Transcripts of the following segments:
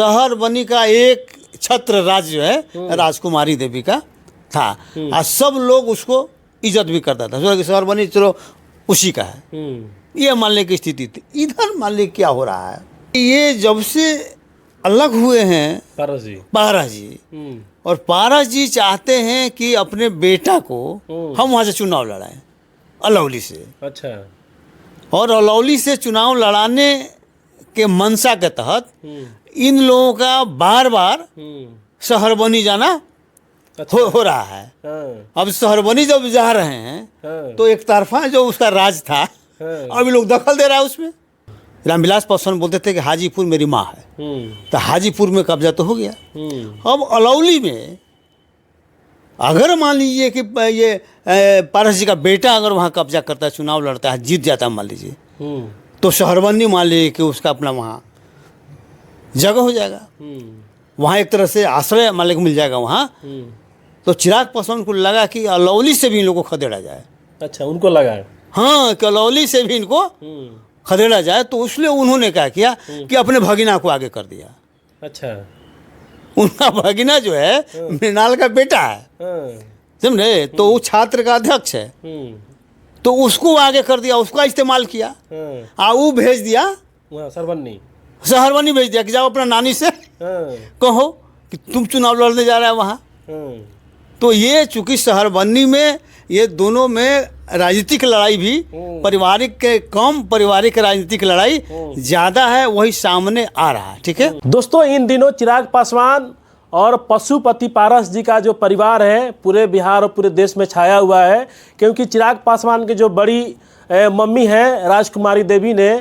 शहर बनी का एक छत्र राज जो है राजकुमारी देवी का था। और सब लोग उसको इज्जत भी करता था, सोचा कि शहर बनी चलो उसी का है। ये मानने की स्थिति थी। इधर मान ली क्या हो रहा है, ये जब से अलग हुए हैं पारस जी और पारस जी चाहते हैं कि अपने बेटा को हम वहाँ से चुनाव लड़ाएं अलौली से। अच्छा। और अलौली से चुनाव लड़ाने के मंशा के तहत इन लोगों का बार बार शहरबनी जाना अच्छा। हो रहा है। हाँ। अब शहरबनी जब जा रहे हैं हाँ। तो एक तरफा जो उसका राज था हाँ। अभी लोग दखल दे रहा है उसमें। रामविलास पासवान बोलते थे कि हाजीपुर मेरी माँ है, तो हाजीपुर में कब्जा तो हो गया। अब अलौली में अगर मान लीजिए कि ये पारस जी का बेटा अगर वहाँ कब्जा करता है, चुनाव लड़ता है, जीत जाता है मान लीजिए, तो शहरबंदी मान लीजिए कि उसका अपना वहाँ जगह हो जाएगा, वहाँ एक तरह से आश्रय मालिक मिल जाएगा वहाँ। तो चिराग पासवान को लगा कि अलौली से भी इन लोगों को खदेड़ा जाए। अच्छा, उनको लगा। हाँ, कि अलौली से भी इनको खदेड़ा जाए। तो इसलिए उन्होंने क्या किया कि अपने भगिना को आगे कर दिया। अच्छा। उनका भगिना जो है मृणाल का बेटा है, समझे, तो वो छात्र का अध्यक्ष है, तो उसको आगे कर दिया, उसका इस्तेमाल किया। वो भेज दिया शहरबनी भेज दिया कि जाओ अपना नानी से कहो कि तुम चुनाव लड़ने जा रहा है वहाँ। तो ये चूंकि शहरबनी में ये दोनों में राजनीतिक लड़ाई भी पारिवारिक के कम, पारिवारिक राजनीतिक लड़ाई ज़्यादा है, वही सामने आ रहा है। ठीक है दोस्तों, इन दिनों चिराग पासवान और पशुपति पारस जी का जो परिवार है पूरे बिहार और पूरे देश में छाया हुआ है, क्योंकि चिराग पासवान के जो बड़ी मम्मी है राजकुमारी देवी ने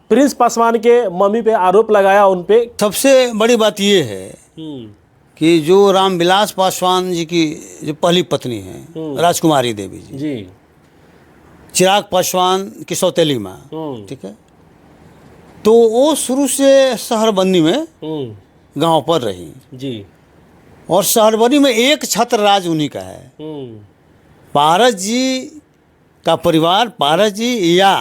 प्रिंस पासवान के मम्मी पे आरोप लगाया उन पे। सबसे बड़ी बात ये है कि जो रामविलास पासवान जी की जो पहली पत्नी है राजकुमारी देवी जी, चिराग पासवान की सौतेली माँ, ठीक है, तो वो शुरू से शहरबंदी में गांव पर रही जी। और शहरबंदी में एक छत्र राज उन्हीं का है। पारस जी का परिवार, पारस जी या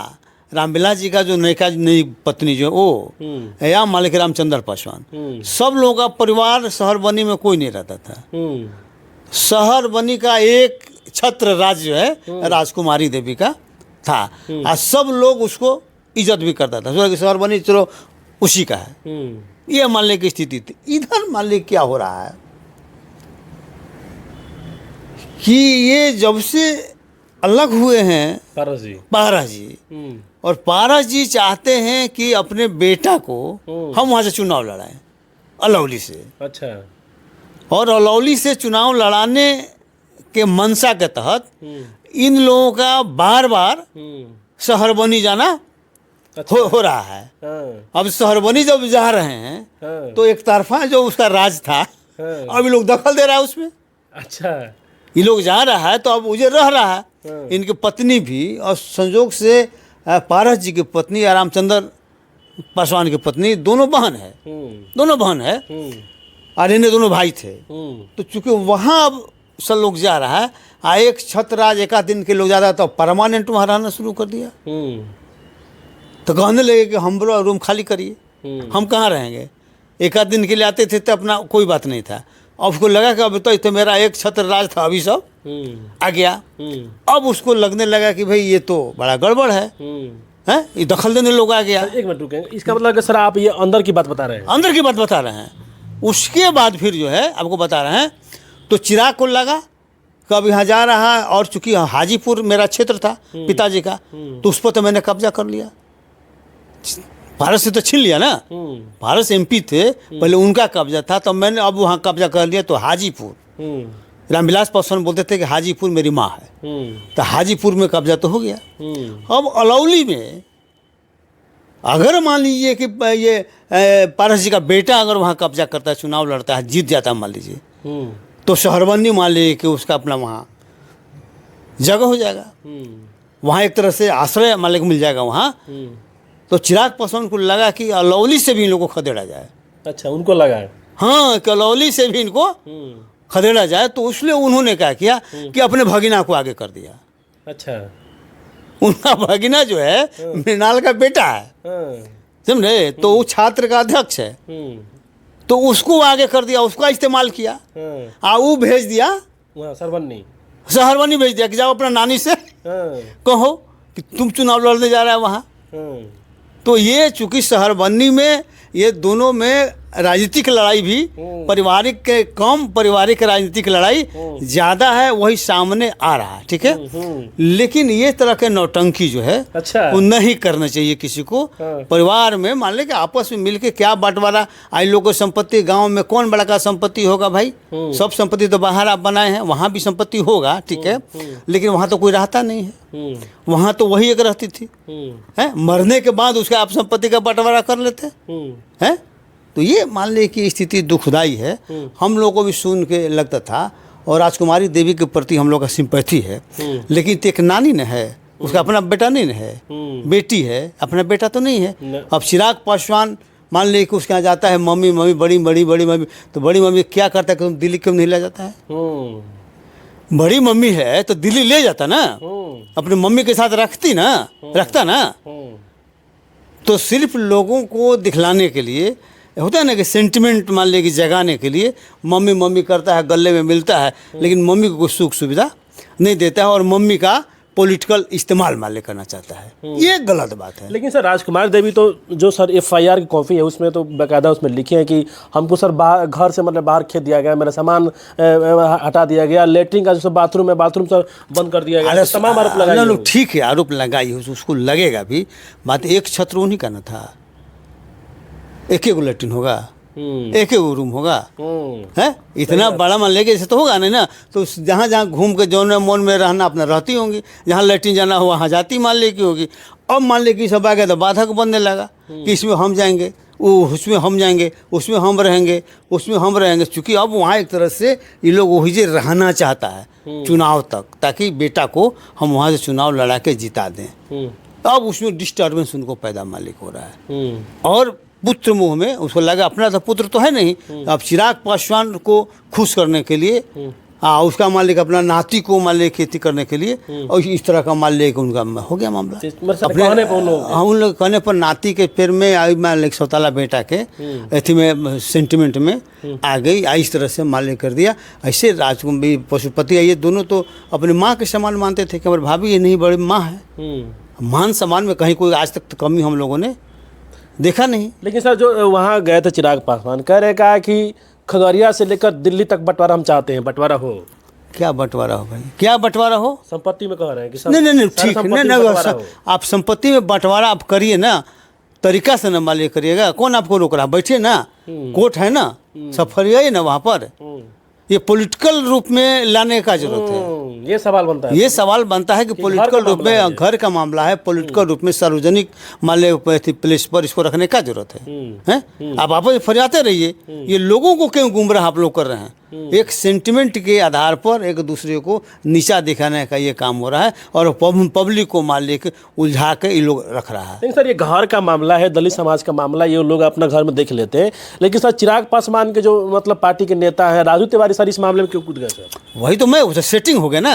रामविलास जी का जो नई पत्नी जो वो या मालिक रामचंद्र पासवान, सब लोगों का परिवार शहरबनी में कोई नहीं रहता था। शहरबनी का एक छत्र राज जो है राजकुमारी देवी का था। और सब लोग उसको इज्जत भी करता था, सोचा कि शहरबनी चलो उसी का है। ये मानने की स्थिति थी। इधर मान ली क्या हो रहा है कि ये जब से अलग हुए हैं पारस जी और पारस जी चाहते हैं कि अपने बेटा को हम वहाँ से चुनाव लड़ाएं अलौली से। अच्छा। और अलौली से चुनाव लड़ाने के मंशा के तहत इन लोगों का बार बार शहरबनी जाना हो रहा है। अब शहरबनी जब जा रहे हैं तो एक तरफा जो उसका राज था अभी लोग दखल दे रहा है उसमें। अच्छा। ये लोग जा रहा है तो अब उजे रह रहा है। इनकी पत्नी भी, और संजोग से पारस जी की पत्नी या रामचंद्र पासवान की पत्नी दोनों बहन है, और इन्हें दोनों भाई थे। तो चूंकि वहाँ अब सब लोग जा रहा है, एक छत्रराज एक दिन के लोग ज़्यादा तो परमानेंट वहाँ रहना शुरू कर दिया। तो कहने लगे कि हम बोलो रूम खाली करिए, हम कहाँ रहेंगे। एक आध दिन के लिए आते थे तो अपना कोई बात नहीं था। अब उसको लगा कि अब तो मेरा एक छत्र राज था, अभी सब आ गया। अब उसको लगने लगा कि भाई ये तो बड़ा गड़बड़ है, ये दखल देने लोग आ गया। एक मिनट रुकें, इसका मतलब सर आप ये अंदर की बात बता रहे हैं? अंदर की बात बता रहे हैं। उसके बाद फिर जो है आपको बता रहे हैं, तो चिराग को लगा कि अब यहाँ जा रहा है, और चूंकि हाजीपुर मेरा क्षेत्र था पिताजी का, तो उस पर तो मैंने कब्जा कर लिया। भारत से तो छीन लिया ना, भारत से एमपी थे पहले, उनका कब्जा था, तो मैंने अब वहाँ कब्जा कर लिया। तो हाजीपुर, रामविलास पासवान बोलते थे कि हाजीपुर मेरी माँ है, तो हाजीपुर में कब्जा तो हो गया। अब अलौली में अगर मान लीजिए कि ये पारस जी का बेटा अगर वहाँ कब्जा करता है, चुनाव लड़ता है, जीत जाता है मान लीजिए, तो शहरबंदी मान लीजिए कि उसका अपना वहाँ जगह हो जाएगा, वहाँ एक तरह से आश्रय मालिक मिल जाएगा वहाँ। तो चिराग पासवान को लगा कि अलौली से भी इन लोगों को खदेड़ा जाए। अच्छा, उनको लगा। हाँ, कि अलौली से भी इनको खदेड़ा जाए। तो इसलिए उन्होंने क्या किया कि अपने भगिना को आगे कर दिया। अच्छा। उनका भगिना जो है मृणाल का बेटा है, समझे, तो वो छात्र का अध्यक्ष है, तो उसको आगे कर दिया, उसका इस्तेमाल किया, वो भेज दिया वहाँ सरवन्नी। सहरवनी भेज दिया कि जाओ अपना नानी से कहो कि तुम चुनाव लड़ने जा रहा है वहाँ। तो ये चूंकि सहरवनी में ये दोनों में राजनीतिक लड़ाई भी पारिवारिक के कम, पारिवारिक राजनीतिक लड़ाई ज़्यादा है, वही सामने आ रहा है, ठीक है। लेकिन ये तरह के नौटंकी जो है अच्छा वो नहीं करना चाहिए किसी को। परिवार में मान ले कि आपस में मिलके क्या बंटवारा, आई लोगों की संपत्ति, गांव में कौन बड़ा का संपत्ति होगा भाई, सब संपत्ति तो बाहर आप बनाए हैं, वहाँ भी संपत्ति होगा, ठीक है, लेकिन वहाँ तो कोई रहता नहीं है, वहाँ तो वही एक रहती थी, है, मरने के बाद उसका आप संपत्ति का बंटवारा कर लेते हैं। तो ये मान ले कि स्थिति दुखदाई है। हम लोगों को भी सुन के लगता था, और राजकुमारी देवी के प्रति हम लोग का सिंपैथी है, लेकिन एक नानी न है, उसका अपना बेटा नहीं न है, बेटी है, अपना बेटा तो नहीं है। अब चिराग पासवान मान ले कि उसके यहाँ जाता है, मम्मी मम्मी बड़ी बड़ी बड़ी मम्मी, तो बड़ी मम्मी क्या करता है कि तुम दिल्ली क्यों नहीं ले जाता है? बड़ी मम्मी है तो दिल्ली ले जाता ना, अपनी मम्मी के साथ रखता ना। तो सिर्फ लोगों को दिखलाने के लिए होता है ना कि सेंटिमेंट मान ले कि जगाने के लिए मम्मी मम्मी करता है, गले में मिलता है, लेकिन मम्मी को कोई सुख सुविधा नहीं देता है, और मम्मी का पॉलिटिकल इस्तेमाल मान ले करना चाहता है। ये गलत बात है। लेकिन सर राजकुमार देवी तो जो सर FIR की कॉपी है उसमें तो बाकायदा उसमें लिखे हैं कि हमको सर बाहर, घर से मतलब बाहर खेत दिया गया, मेरा सामान हटा दिया गया, लेटरिन का जो बाथरूम है, बाथरूम सर बंद कर दिया गया, तमाम आरोप लगाए। ठीक है, आरोप लगाई उसको लगेगा भी, बात एक छत्र नहीं करना था, एक एक लेटरिन होगा, एक एक रूम होगा, है इतना बड़ा मान लेके ऐसे तो होगा नहीं ना। तो जहाँ जहाँ घूम के जौन मन में रहना अपना रहती होंगी, जहाँ लेटरिन जाना हो वहाँ जाती मान ले की होगी। अब मान ले कि सब आ गया तो बाधक बनने लगा कि इसमें हम जाएंगे, वो उसमें हम जाएंगे, उसमें हम रहेंगे, उसमें हम रहेंगे, चूँकि अब वहाँ एक तरह से ये लोग वही जे रहना चाहता है चुनाव तक, ताकि बेटा को हम वहाँ से चुनाव लड़ा के जिता दें। अब उसमें डिस्टर्बेंस उनको पैदा मालिक हो रहा है, और पुत्र मुँह में उसको लगा, अपना तो पुत्र तो है नहीं, अब चिराग पासवान को खुश करने के लिए उसका मालिक अपना नाती को मान ले खेती करने के लिए, और इस तरह का मान ले उनका हो गया मामला। अपने उन लोग कहने पर नाती के पैर में आई मान ले सौताला बेटा के अथी में सेंटिमेंट में आ गई, इस तरह से मान ले कर दिया। ऐसे राजकुमारी पशुपति ये दोनों तो अपनी माँ के समान मानते थे कि हमारी भाभी ये नहीं बड़ी माँ है, मान सम्मान में कहीं कोई आज तक तो कमी हम लोगों ने देखा नहीं। लेकिन सर जो वहाँ गए थे चिराग पासवान कह रहे कहा कि खगड़िया से लेकर दिल्ली तक बंटवारा हम चाहते हैं, बंटवारा हो। क्या बंटवारा हो भाई, क्या बंटवारा हो? संपत्ति में कह रहे हैं कि नहीं ठीक नहीं, आप संपत्ति में बंटवारा आप करिए ना, तरीका से न मालिक करिएगा, कौन आपको रोक रहा? बैठिए ना, कोर्ट है ना, सफरिया ना वहाँ पर। ये पॉलिटिकल रूप में लाने का जरूरत है, ये सवाल बनता है कि पॉलिटिकल रूप में घर का मामला है, पॉलिटिकल रूप में सार्वजनिक मामले प्लेस पर इसको रखने का जरूरत है। आप आपस में फरियाते रहिए, ये लोगों को क्यों गुमराह आप लोग कर रहे हैं? एक सेंटिमेंट के आधार पर एक दूसरे को नीचा दिखाने का ये काम हो रहा है, और पब्लिक को मान लेकर उलझा के ये लोग रख रहा है। नहीं सर, ये घर का मामला है, दलित समाज का मामला, ये लोग अपना घर में देख लेते हैं। लेकिन सर चिराग पासवान के जो मतलब पार्टी के नेता हैं राजू तिवारी सर, इस मामले में क्यों कूद गए सर? वही तो मैं सेटिंग हो गया ना,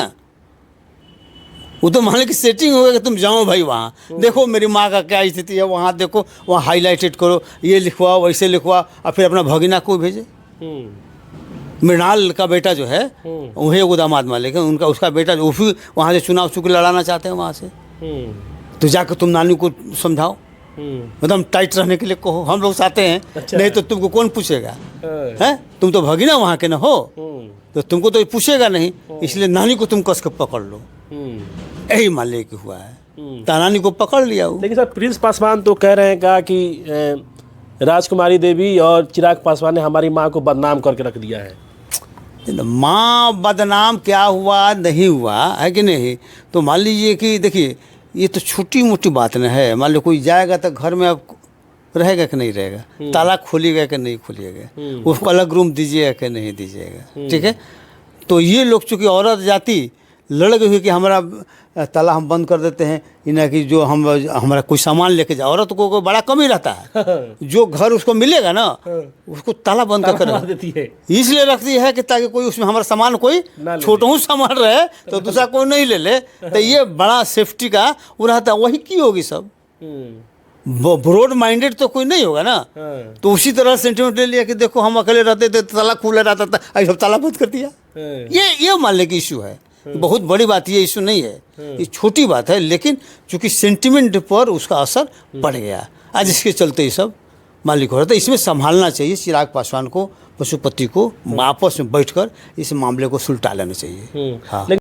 वो तो मान ली कि सेटिंग हो गया कि तुम जाओ भाई वहाँ देखो मेरी माँ का क्या स्थिति है, वहाँ देखो, वहाँ हाईलाइटेड करो, ये लिखवा वैसे लिखवा, और फिर अपना भगिना को भेजे। मृणाल का बेटा जो है वही वो दामाद मान, लेकिन उनका उसका बेटा जो भी वहाँ से चुनाव चुके लड़ाना चाहते हैं वहाँ से, तो जाकर तुम नानी को समझाओ, एकदम टाइट रहने के लिए कहो, हम लोग चाहते हैं। अच्छा। नहीं तो तुमको कौन पूछेगा, है तुम तो भगिना वहाँ के ना हो, तो तुमको तो पूछेगा नहीं, इसलिए नानी को तुम कस के पकड़ लो। यही मान ले कि हुआ है, नानी को पकड़ लिया। लेकिन सर प्रिंस पासवान तो कह रहे हैं कहा कि राजकुमारी देवी और चिराग पासवान ने हमारी माँ को बदनाम करके रख दिया है। माँ बदनाम क्या हुआ नहीं हुआ है कि नहीं, तो मान लीजिए कि देखिए ये तो छोटी मोटी बात न है। मान लो कोई जाएगा तो घर में अब रहेगा कि नहीं रहेगा, ताला खोलिएगा कि नहीं खोलिएगा, उसको अलग रूम दीजिएगा कि नहीं दीजिएगा, ठीक है। तो ये लोग चूँकि औरत जाति लड़ गई हुई कि हमारा ताला हम बंद कर देते हैं, इन्हें कि जो हम हमारा कोई सामान लेके जाए, औरत को बड़ा कम ही रहता है, जो घर उसको मिलेगा ना उसको ताला बंद कर देती है, इसलिए रखती है कि ताकि कोई उसमें हमारा सामान कोई छोटा सामान रहे तो दूसरा कोई नहीं ले ले। तो ये बड़ा सेफ्टी का वो रहता है, वही की होगी सब ब्रॉड माइंडेड तो कोई नहीं होगा ना। हाँ। तो उसी तरह सेंटिमेंट ले लिया कि देखो हम अकेले रहते थे, ताला खुला रहता था, आज सब ताला बंद कर दिया। हाँ। ये मानने की इशू है, बहुत बड़ी बात, ये इशू नहीं है, ये छोटी बात है, लेकिन चूंकि सेंटिमेंट पर उसका असर पड़ गया, आज इसके चलते ये सब मालिक हो रहा था। इसमें संभालना चाहिए चिराग पासवान को, पशुपति को, आपस में बैठकर इस मामले को सुलटा लेना चाहिए। हाँ।